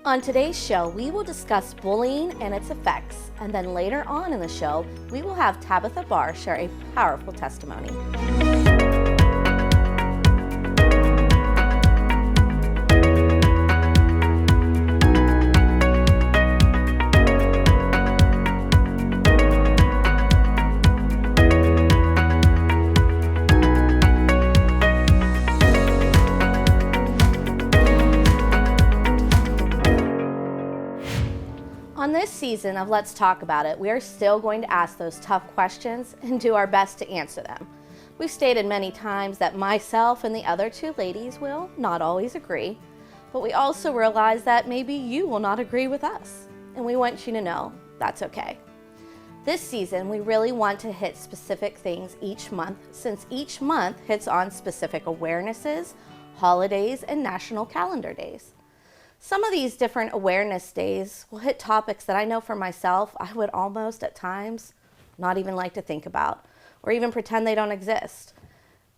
On today's show, we will discuss bullying and its effects, and then later on in the show, we will have Tabatha Barr share a powerful testimony. On this season of Let's Talk About It, we are still going to ask those tough questions and do our best to answer them. We've stated many times that myself and the other two ladies will not always agree, but we also realize that maybe you will not agree with us, and we want you to know that's okay. This season, we really want to hit specific things each month, since each month hits on specific awarenesses, holidays, and national calendar days. Some of these different awareness days will hit topics that I know for myself I would almost at times not even like to think about or even pretend they don't exist.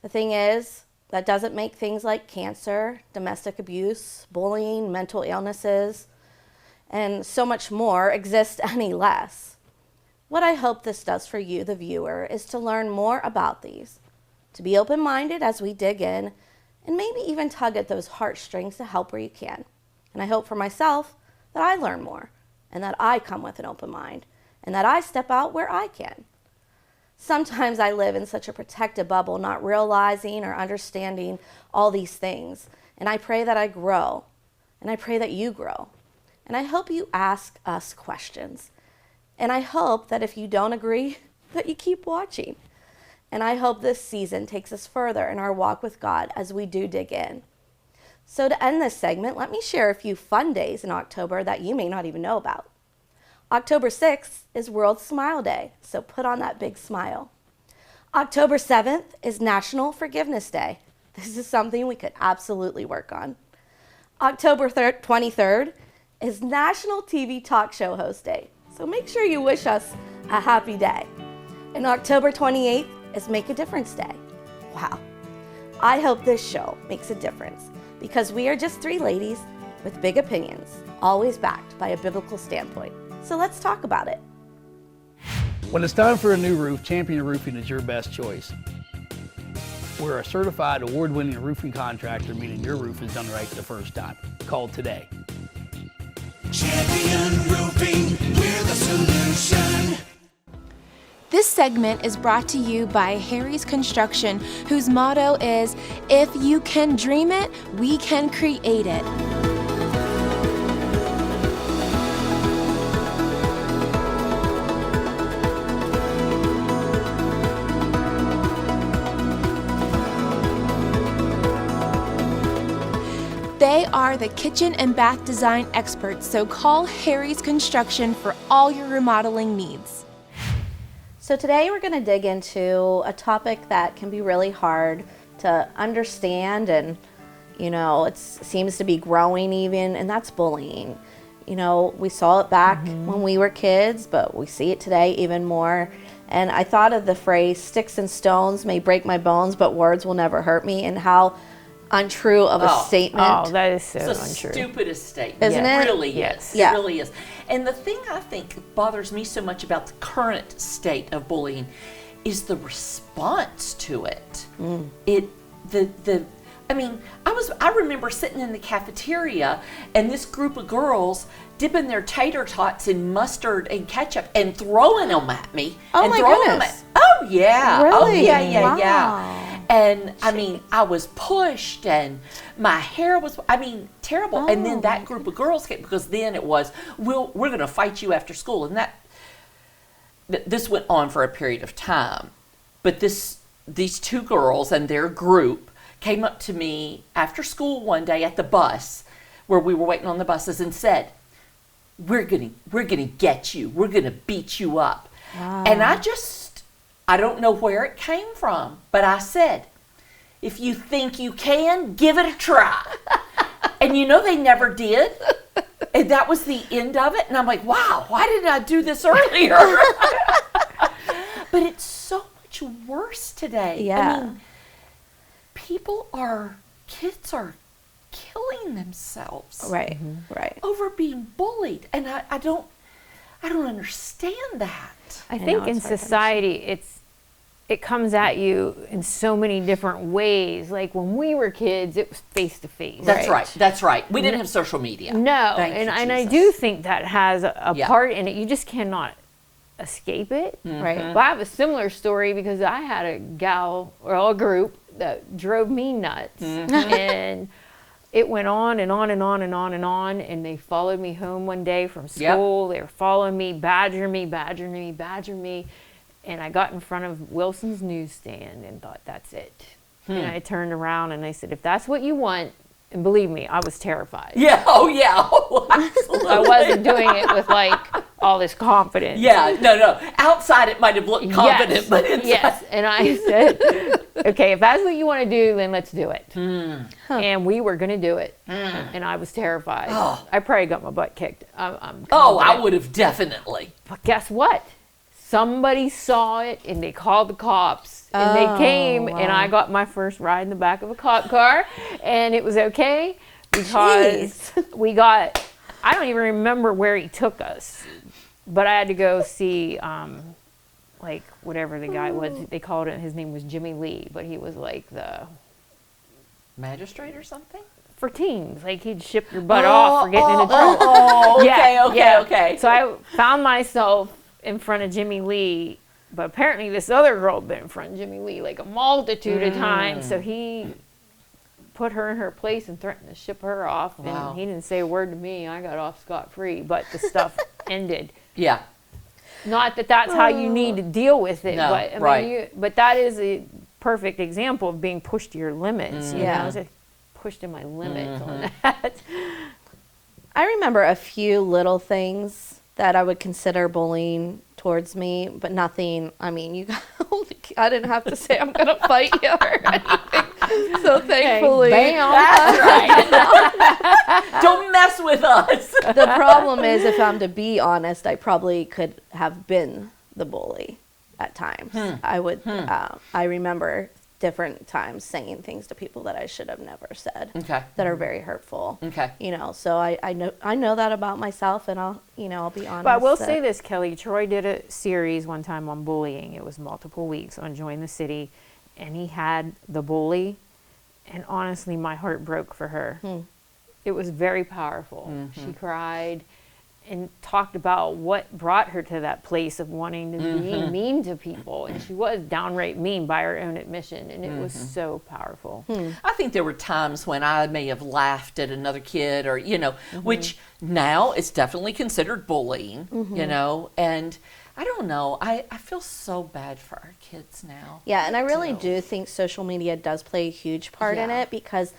The thing is, that doesn't make things like cancer, domestic abuse, bullying, mental illnesses, and so much more exist any less. What I hope this does for you, the viewer, is to learn more about these, to be open-minded as we dig in, and maybe even tug at those heartstrings to help where you can. And I hope for myself that I learn more and that I come with an open mind and that I step out where I can. Sometimes I live in such a protected bubble, not realizing or understanding all these things. And I pray that I grow, and I pray that you grow. And I hope you ask us questions. And I hope that if you don't agree, that you keep watching. And I hope this season takes us further in our walk with God as we do dig in. So to end this segment, let me share a few fun days in October that you may not even know about. October 6th is World Smile Day, so put on that big smile. October 7th is National Forgiveness Day. This is something we could absolutely work on. October 23rd is National TV Talk Show Host Day, so make sure you wish us a happy day. And October 28th is Make a Difference Day. Wow. I hope this show makes a difference, because we are just three ladies with big opinions, always backed by a biblical standpoint. So let's talk about it. When it's time for a new roof, Champion Roofing is your best choice. We're a certified award-winning roofing contractor, meaning your roof is done right the first time. Call today. Champion Roofing, we're the solution. This segment is brought to you by Harry's Construction, whose motto is, "If you can dream it, we can create it." They are the kitchen and bath design experts, so call Harry's Construction for all your remodeling needs. So today we're going to dig into a topic that can be really hard to understand, and it seems to be growing even, and that's bullying. We saw it back when we were kids, but we see it today even more. And I thought of the phrase, "Sticks and stones may break my bones, but words will never hurt me," and how untrue of a statement. Oh, that is so it's untrue. The stupidest statement. Isn't it? Really Yes. is. Yeah. It really is. And the thing I think bothers me so much about the current state of bullying is the response to it. I remember sitting in the cafeteria and this group of girls dipping their tater tots in mustard and ketchup and throwing them at me. Oh, and my throwing goodness. Them at, oh yeah. Really? Oh yeah. Wow. And I was pushed, and my hair was, terrible. Oh, and then that group of girls came, because then it was, we're going to fight you after school. And this went on for a period of time. But these two girls and their group came up to me after school one day at the bus, where we were waiting on the buses, and said, we're going to get you. We're going to beat you up. Wow. And I don't know where it came from, but I said, if you think you can, give it a try. And they never did. And that was the end of it. And I'm like, wow, why didn't I do this earlier? But it's so much worse today. Yeah. Kids are killing themselves. Right, right. over being bullied, and I don't understand that. I think in society, it comes at you in so many different ways. Like when we were kids, it was face to face. That's right. That's right. We didn't have social media. No, Thank you, and I Jesus. do think that has a part in it. You just cannot escape it. Right. But I have a similar story because I had a gal or a group that drove me nuts, and it went on and on and on and on and on. And they followed me home one day from school. They were following me, badgering me. And I got in front of Wilson's newsstand and thought, that's it. And I turned around and I said, if that's what you want, and believe me, I was terrified. Yeah. Oh, yeah. Oh, absolutely. I wasn't doing it with like all this confidence. Yeah. No. Outside, it might have looked confident, but inside. Yes. And I said, okay, if that's what you want to do, then let's do it. And we were going to do it. And I was terrified. Oh. I probably got my butt kicked. I'm I would have definitely. But guess what? Somebody saw it and they called the cops and they came and I got my first ride in the back of a cop car and it was okay because I don't even remember where he took us, but I had to go see like whatever the guy was. They called it, his name was Jimmy Lee, but he was like the Magistrate or something? for teens. Like he'd ship your butt off for getting into trouble. Okay. So I found myself in front of Jimmy Lee, but apparently this other girl had been in front of Jimmy Lee like a multitude of times. So he put her in her place and threatened to ship her off. Wow. And he didn't say a word to me. I got off scot-free, but the stuff ended. Yeah. Not that that's how you need to deal with it, No, but I mean, but that is a perfect example of being pushed to your limits. You know, I was just pushed to my limits on that. I remember a few little things that I would consider bullying towards me, but nothing. I mean, I didn't have to say I'm gonna fight you or anything. So thankfully, That's right. Don't mess with us. the problem is, if I'm to be honest, I probably could have been the bully at times. I would. I remember different times saying things to people that I should have never said. Okay. That are very hurtful. Okay. You know, so I know that about myself, and I'll be honest. But I will that- say this, Kelly. Troy did a series one time on bullying. It was multiple weeks on Join the City, and he had the bully, and honestly, my heart broke for her. It was very powerful. She cried and talked about what brought her to that place of wanting to be mean to people. And she was downright mean by her own admission, and it was so powerful. I think there were times when I may have laughed at another kid or, which now is definitely considered bullying, and I don't know. I feel so bad for our kids now. Yeah, and I really do think social media does play a huge part in Yeah. it, because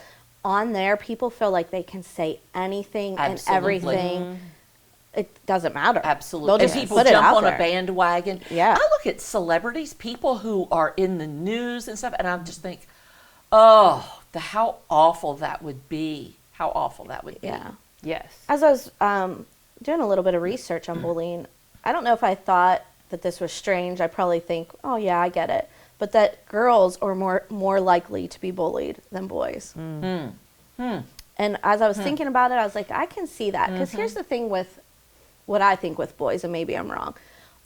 on there, people feel like they can say anything and everything. It doesn't matter. Absolutely. They'll And just people put it jump out on there. a bandwagon. Yeah. I look at celebrities, people who are in the news and stuff, and I just think, how awful that would be. How awful that would be. Yeah. Yes. As I was doing a little bit of research on bullying, I don't know if I thought that this was strange. I probably think, oh yeah, I get it. But that girls are more likely to be bullied than boys. And as I was thinking about it, I was like, I can see that. Because here's the thing with what I think with boys, and maybe I'm wrong.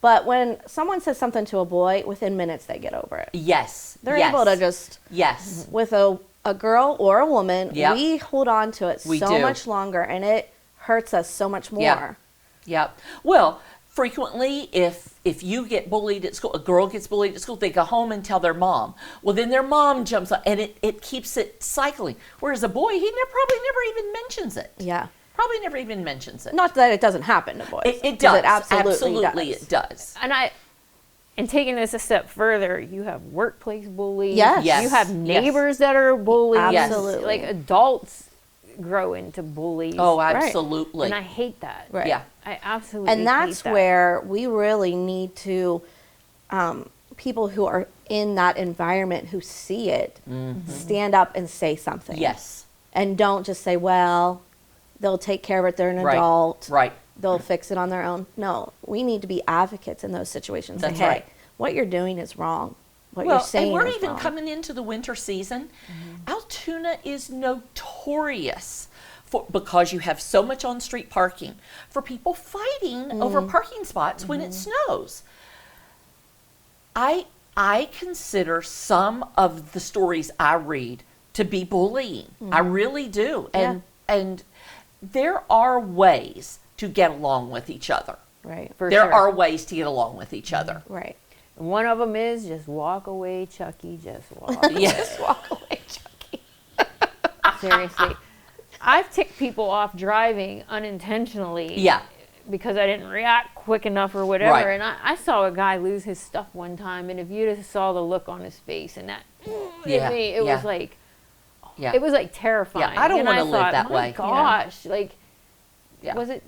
But when someone says something to a boy, within minutes they get over it. Yes. They're able to just, Yes. with a girl or a woman, Yep. we hold on to it We so do. much longer, and it hurts us so much more. Yep. Well, frequently, if you get bullied at school, a girl gets bullied at school, they go home and tell their mom. Well, then their mom jumps on, and it keeps it cycling. Whereas a boy, probably never even mentions it. Yeah. Probably never even mentions it. Not that it doesn't happen to boys. It 'cause does. It absolutely it does. And taking this a step further, you have workplace bullies. Yes. Yes. You have neighbors that are bullies. Absolutely. Like adults grow into bullies. Oh, absolutely. And I hate that. Right. Yeah. I absolutely And that's hate that. where we really need to, people who are in that environment who see it, stand up and say something. Yes. And don't just say, well, they'll take care of it. They're an Right. adult. Right. They'll fix it on their own. No, we need to be advocates in those situations. That's say, hey, right. what you're doing is wrong. What Well, you're saying and we're is even wrong. coming into the winter season. Altoona is notorious because you have so much on-street parking, for people fighting over parking spots when it snows. I consider some of the stories I read to be bullying. I really do. And there are ways to get along with each other. Right. For There sure. are ways to get along with each other. Right. One of them is just walk away, Chucky. Just walk. Yes. Walk away, Chucky. Seriously, I've ticked people off driving unintentionally. Yeah. Because I didn't react quick enough or whatever. Right. And I saw a guy lose his stuff one time, and if you just saw the look on his face and that Yeah, hit me, it yeah. was like, Yeah. it was like terrifying. I don't And wanna live thought, that my way. Gosh, like, Yeah. was it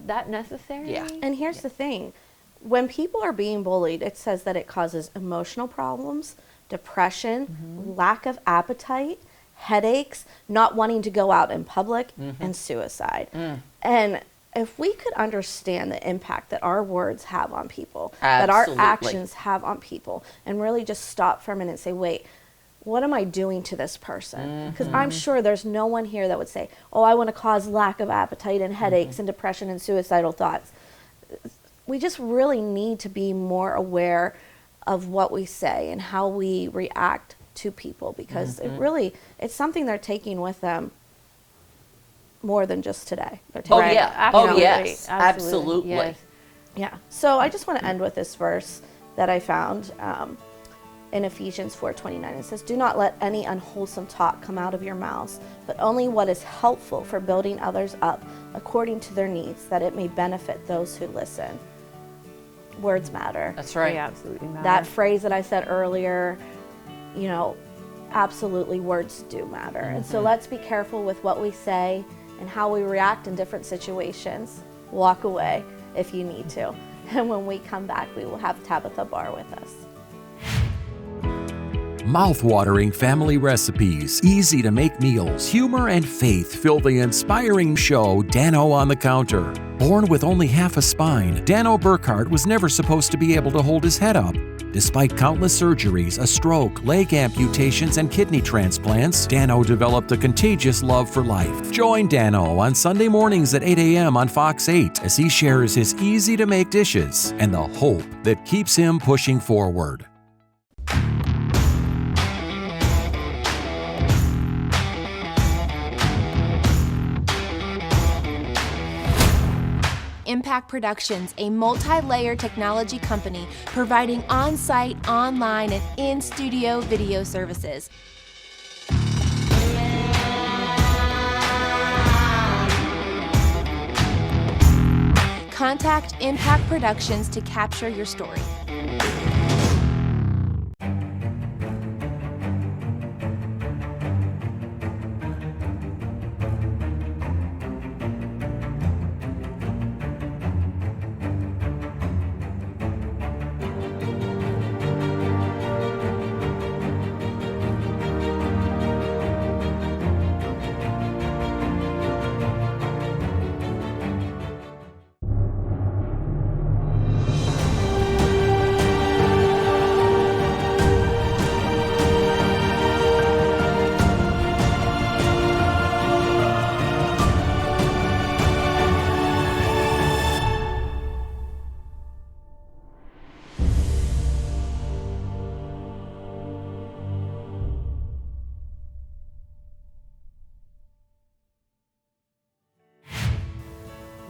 that necessary? Yeah. And here's the thing. When people are being bullied, it says that it causes emotional problems, depression, lack of appetite, headaches, not wanting to go out in public, and suicide. And if we could understand the impact that our words have on people, that our Absolutely. actions have on people, and really just stop for a minute and say, wait, what am I doing to this person? Because I'm sure there's no one here that would say, oh, I want to cause lack of appetite and headaches and depression and suicidal thoughts. We just really need to be more aware of what we say and how we react to people, because it's something they're taking with them more than just today. They're taking Oh, Right. yeah. Absolutely. Oh, yes. Absolutely. Absolutely. Yes. Yeah. So I just want to end with this verse that I found in Ephesians 4:29. It says, "Do not let any unwholesome talk come out of your mouths, but only what is helpful for building others up according to their needs, that it may benefit those who listen." Words matter. That's right. They absolutely matter. That phrase that I said earlier, absolutely words do matter. And so let's be careful with what we say and how we react in different situations. Walk away if you need to. And when we come back, we will have Tabatha Barr with us. Mouth-watering family recipes, easy-to-make meals, humor and faith fill the inspiring show Dano on the Counter. Born with only half a spine, Dano Burkhardt was never supposed to be able to hold his head up. Despite countless surgeries, a stroke, leg amputations, and kidney transplants, Dano developed a contagious love for life. Join Dano on Sunday mornings at 8 a.m. on Fox 8 as he shares his easy-to-make dishes and the hope that keeps him pushing forward. Impact Productions, a multi-layer technology company providing on-site, online, and in-studio video services. Contact Impact Productions to capture your story.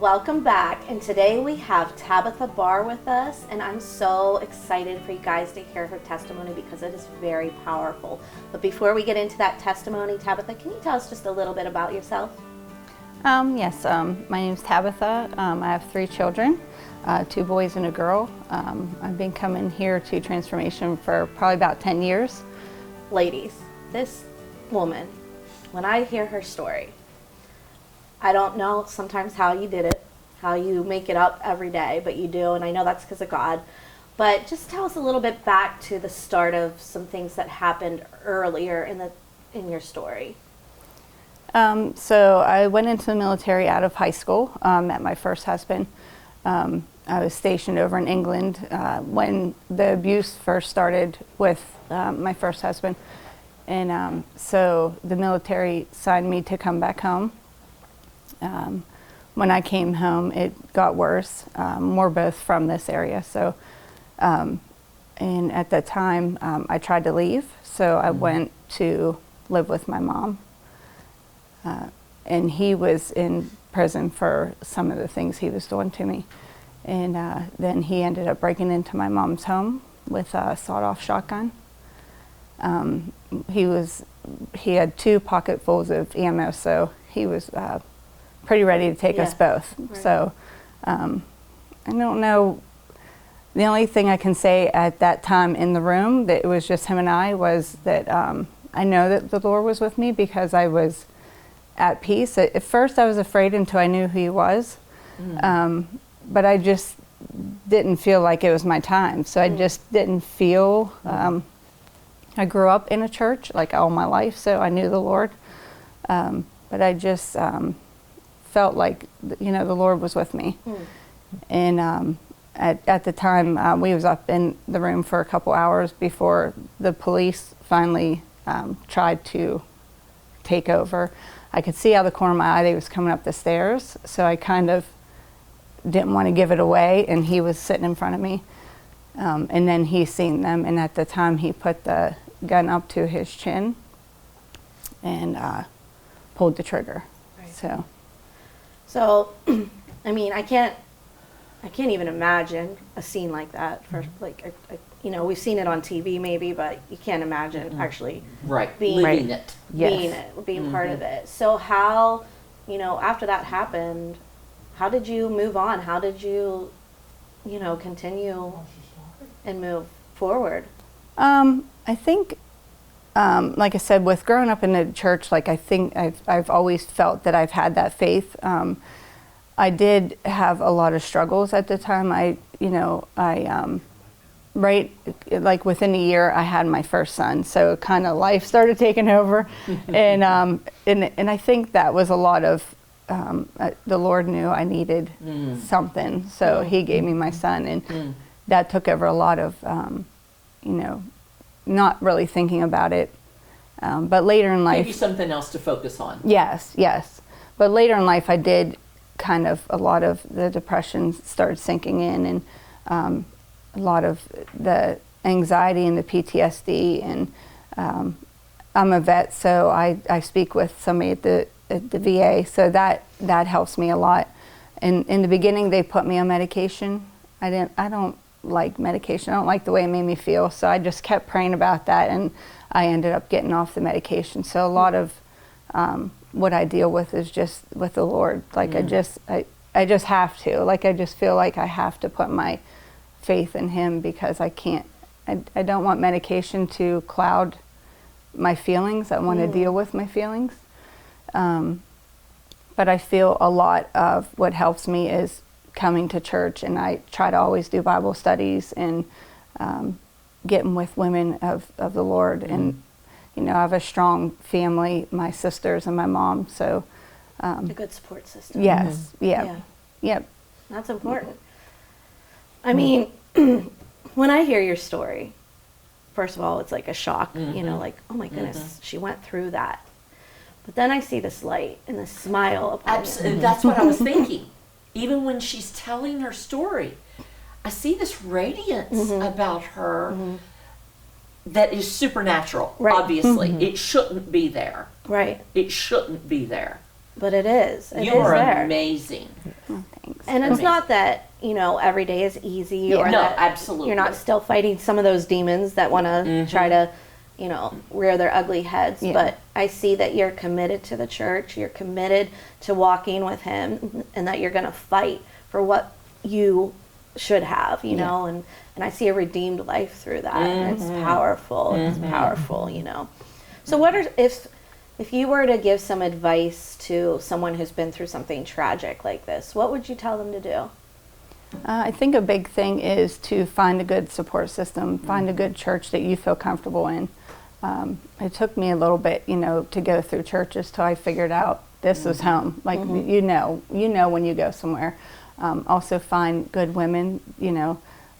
Welcome back, and today we have Tabatha Barr with us, and I'm so excited for you guys to hear her testimony because it is very powerful. But before we get into that testimony, Tabatha, can you tell us just a little bit about yourself? Yes, my name is Tabatha. I have 3 children, 2 boys and a girl. I've been coming here to Transformation for probably about 10 years. Ladies, this woman, when I hear her story, I don't know sometimes how you did it, how you make it up every day, but you do, and I know that's because of God. But just tell us a little bit back to the start of some things that happened earlier in your story. So I went into the military out of high school, met my first husband. I was stationed over in England when the abuse first started with my first husband. And so the military signed me to come back home. when I came home, it got worse. We're both from this area, so and at that time I tried to leave, so I went to live with my mom, and he was in prison for some of the things he was doing to me, and then he ended up breaking into my mom's home with a sawed-off shotgun. He had 2 pocketfuls of ammo, so he was pretty ready to take us both. Right. So I don't know. The only thing I can say at that time in the room that it was just him and I was that I know that the Lord was with me because I was at peace. At first I was afraid until I knew who he was, but I just didn't feel like it was my time. So I just didn't feel, I grew up in a church like all my life, so I knew the Lord, but I just felt like, the Lord was with me. And at the time, we was up in the room for a couple hours before the police finally tried to take over. I could see out of the corner of my eye they was coming up the stairs, so I kind of didn't want to give it away, and he was sitting in front of me. And then he seen them, and at the time he put the gun up to his chin and pulled the trigger. Right. So, I mean, I can't even imagine a scene like that. For we've seen it on TV maybe, but you can't imagine actually living it, being part of it. So how, after that happened, how did you move on? How did you, continue and move forward? I think, like I said, with growing up in the church, like I think I've always felt that I've had that faith. I did have a lot of struggles at the time. Right, like within a year, I had my first son, so kind of life started taking over, and I think that was a lot of the Lord knew I needed something, so He gave me my son, and that took over a lot of, not really thinking about it, but later in life, gave you something else to focus on. Yes, but later in life, I did kind of a lot of the depression started sinking in, and a lot of the anxiety and the PTSD, and I'm a vet, so I speak with somebody at the VA, so that helps me a lot. And in the beginning, they put me on medication. I don't like medication. I don't like the way it made me feel, so I just kept praying about that, and I ended up getting off the medication. So a lot of what I deal with is just with the Lord. Like I just have to. Like I just feel like I have to put my faith in Him, because I can't. I don't want medication to cloud my feelings. I want to deal with my feelings. But I feel a lot of what helps me is coming to church, and I try to always do Bible studies and getting with women of the Lord. And I have a strong family, my sisters and my mom. So a good support system. Yes. Yep. That's important. I mean, when I hear your story, first of all, it's like a shock, like, oh my goodness, she went through that. But then I see this light and this smile upon you. That's what I was thinking. Even when she's telling her story, I see this radiance about her that is supernatural, obviously. It shouldn't be there. Right. It shouldn't be there. But it is. You are amazing. Oh, thanks. And it's not that, every day is easy, or no, that absolutely. you're not still fighting some of those demons that want to try to, rear their ugly heads. Yeah. But I see that you're committed to the church, you're committed to walking with Him, and that you're going to fight for what you should have, know, and I see a redeemed life through that. And it's powerful. It's powerful, So what are, if you were to give some advice to someone who's been through something tragic like this, what would you tell them to do? I think a big thing is to find a good support system, find a good church that you feel comfortable in. It took me a little bit, to go through churches till I figured out this was home. Like, when you go somewhere. Also find good women,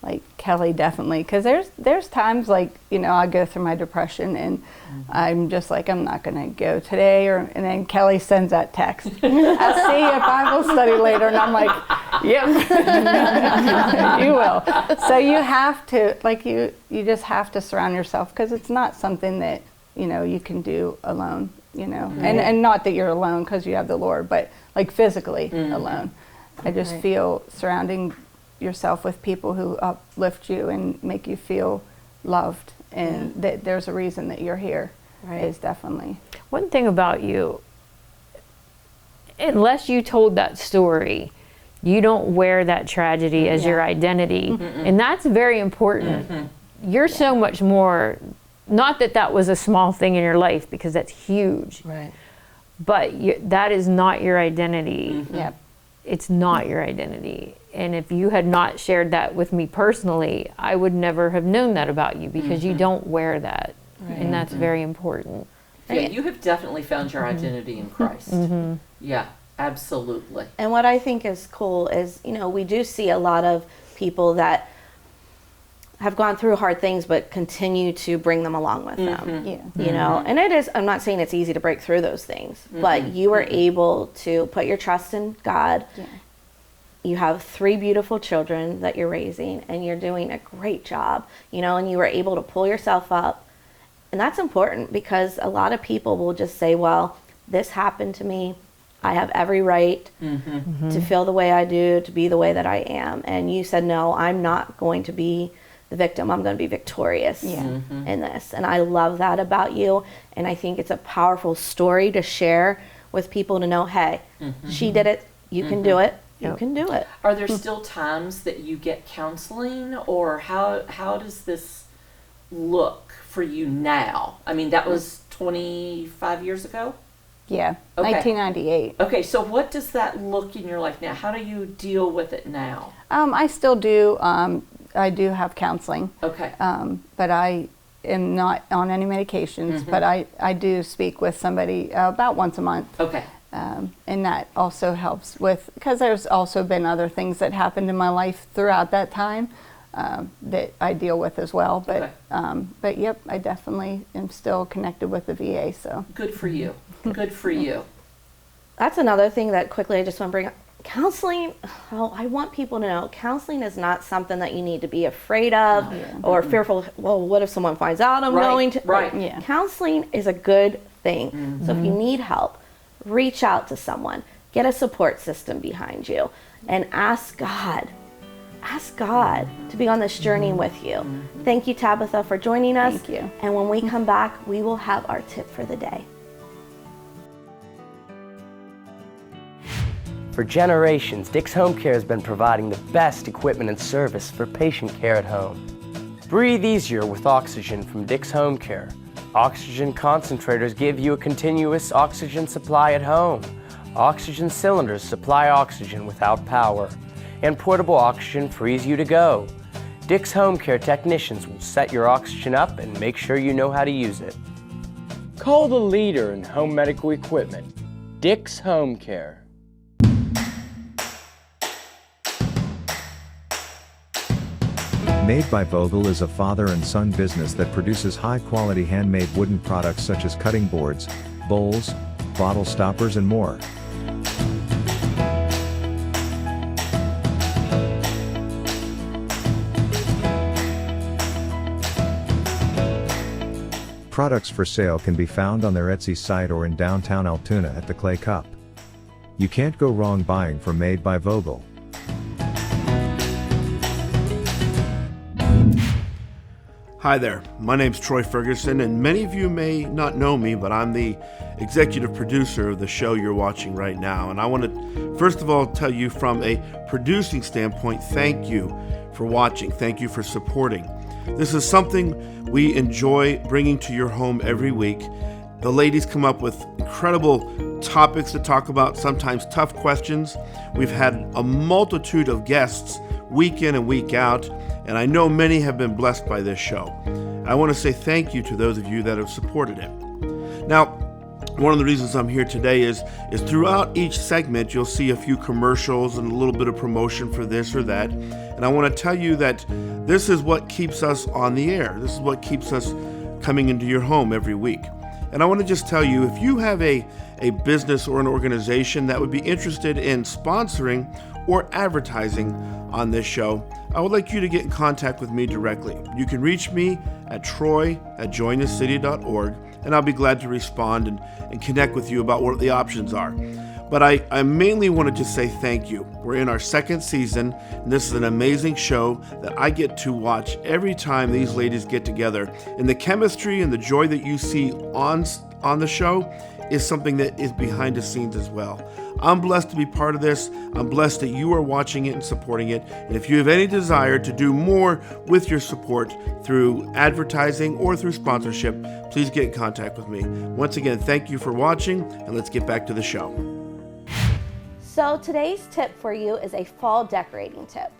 like Kelly definitely, because there's times like, you know, I go through my depression and I'm just like, I'm not going to go today, and then Kelly sends that text, I'll see you at Bible study later, and I'm like, yep, you will. So you have to, like, you just have to surround yourself, because it's not something that, you know, you can do alone, you know, and not that you're alone because you have the Lord, but like physically alone. I just feel surrounding yourself with people who uplift you and make you feel loved, and that there's a reason that you're here is definitely. One thing about you, unless you told that story, you don't wear that tragedy as your identity, and that's very important. You're so much more, not that that was a small thing in your life, because that's huge, but that is not your identity. It's not your identity. And if you had not shared that with me personally, I would never have known that about you, because you don't wear that. And that's very important. Yeah, you have definitely found your identity in Christ. Yeah, absolutely. And what I think is cool is, you know, we do see a lot of people that have gone through hard things but continue to bring them along with them. You know, and it is, I'm not saying it's easy to break through those things, but you are able to put your trust in God. You have 3 beautiful children that you're raising, and you're doing a great job, you know, and you were able to pull yourself up. And that's important, because a lot of people will just say, well, this happened to me, I have every right to feel the way I do, to be the way that I am. And you said, no, I'm not going to be the victim, I'm going to be victorious in this. And I love that about you, and I think it's a powerful story to share with people, to know, hey, she did it, you can do it. You can do it. Are there still times that you get counseling, or how does this look for you now? I mean, that was 25 years ago? Yeah, Okay. 1998. Okay, so what does that look in your life now? How do you deal with it now? I still do. I do have counseling. Okay. But I am not on any medications, but I do speak with somebody about once a month. Okay. And that also helps with, because there's also been other things that happened in my life throughout that time that I deal with as well. But but yep, I definitely am still connected with the VA. So Good for you. Good for you. That's another thing that quickly I just want to bring up. Counseling, I want people to know, counseling is not something that you need to be afraid of or fearful. Well, what if someone finds out I'm going to? Right. Counseling is a good thing. So if you need help, reach out to someone, get a support system behind you, and ask God to be on this journey with you. Thank you, Tabatha, for joining us. Thank you. And when we come back, we will have our tip for the day. For generations, Dick's Home Care has been providing the best equipment and service for patient care at home. Breathe easier with oxygen from Dick's Home Care. Oxygen concentrators give you a continuous oxygen supply at home. Oxygen cylinders supply oxygen without power. And portable oxygen frees you to go. Dick's Home Care technicians will set your oxygen up and make sure you know how to use it. Call the leader in home medical equipment, Dick's Home Care. Made by Vogel is a father and son business that produces high-quality handmade wooden products such as cutting boards, bowls, bottle stoppers, and more. Products for sale can be found on their Etsy site or in downtown Altoona at the Clay Cup. You can't go wrong buying from Made by Vogel. Hi there, my name's Troy Ferguson, and many of you may not know me, but I'm the executive producer of the show you're watching right now. And I want to, first of all, tell you from a producing standpoint, thank you for watching. Thank you for supporting. This is something we enjoy bringing to your home every week. The ladies come up with incredible topics to talk about, sometimes tough questions. We've had a multitude of guests week in and week out, and I know many have been blessed by this show. I want to say thank you to those of you that have supported it. Now, One of the reasons I'm here today is throughout each segment you'll see a few commercials and a little bit of promotion for this or that. And I want to tell you that this is what keeps us on the air. This is what keeps us coming into your home every week. And I want to just tell you, if you have a business or an organization that would be interested in sponsoring or advertising on this show, I would like you to get in contact with me directly. You can reach me at troy@jointhecity.org, and I'll be glad to respond and connect with you about what the options are. But I mainly wanted to say thank you. We're in our second season, and this is an amazing show that I get to watch every time these ladies get together. And the chemistry and the joy that you see on the show is something that is behind the scenes as well. I'm blessed to be part of this. I'm blessed that you are watching it and supporting it. And if you have any desire to do more with your support through advertising or through sponsorship, please get in contact with me. Once again, thank you for watching, and let's get back to the show. So today's tip for you is a fall decorating tip.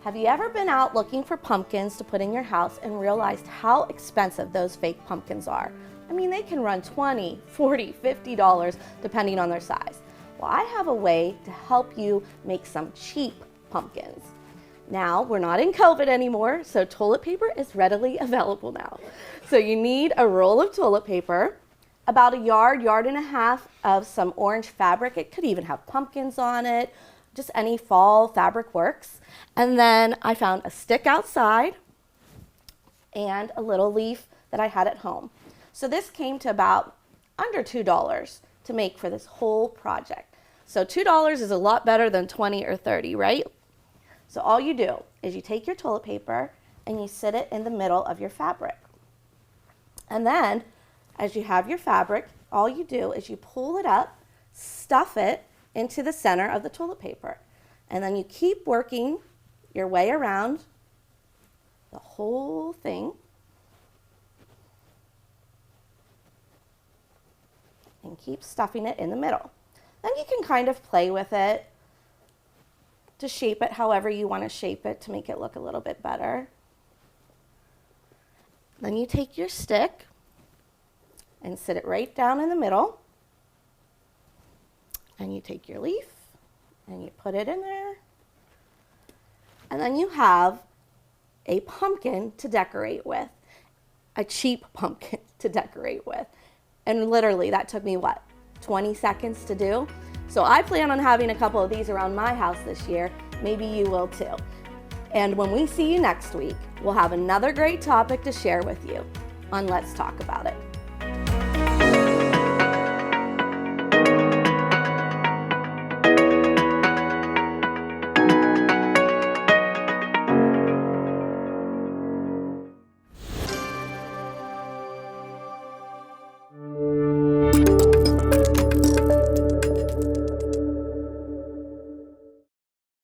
Have you ever been out looking for pumpkins to put in your house and realized how expensive those fake pumpkins are? I mean, they can run $20, $40, $50 depending on their size. Well, I have a way to help you make some cheap pumpkins. Now, we're not in COVID anymore, so toilet paper is readily available now. So you need a roll of toilet paper, about a yard and a half of some orange fabric. It could even have pumpkins on it. Just any fall fabric works. And then I found a stick outside and a little leaf that I had at home. So this came to about under $2 to make for this whole project. So $2 is a lot better than 20 or 30, right? So all you do is you take your toilet paper and you sit it in the middle of your fabric. And then as you have your fabric, all you do is you pull it up, stuff it into the center of the toilet paper. And then you keep working your way around the whole thing. And keep stuffing it in the middle. Then you can kind of play with it to shape it however you want to shape it to make it look a little bit better. Then you take your stick and sit it right down in the middle. And you take your leaf and you put it in there. And then you have a pumpkin to decorate with, a cheap pumpkin to decorate with. And literally that took me, 20 seconds to do? So I plan on having a couple of these around my house this year. Maybe you will too. And when we see you next week, we'll have another great topic to share with you on Let's Talk About It.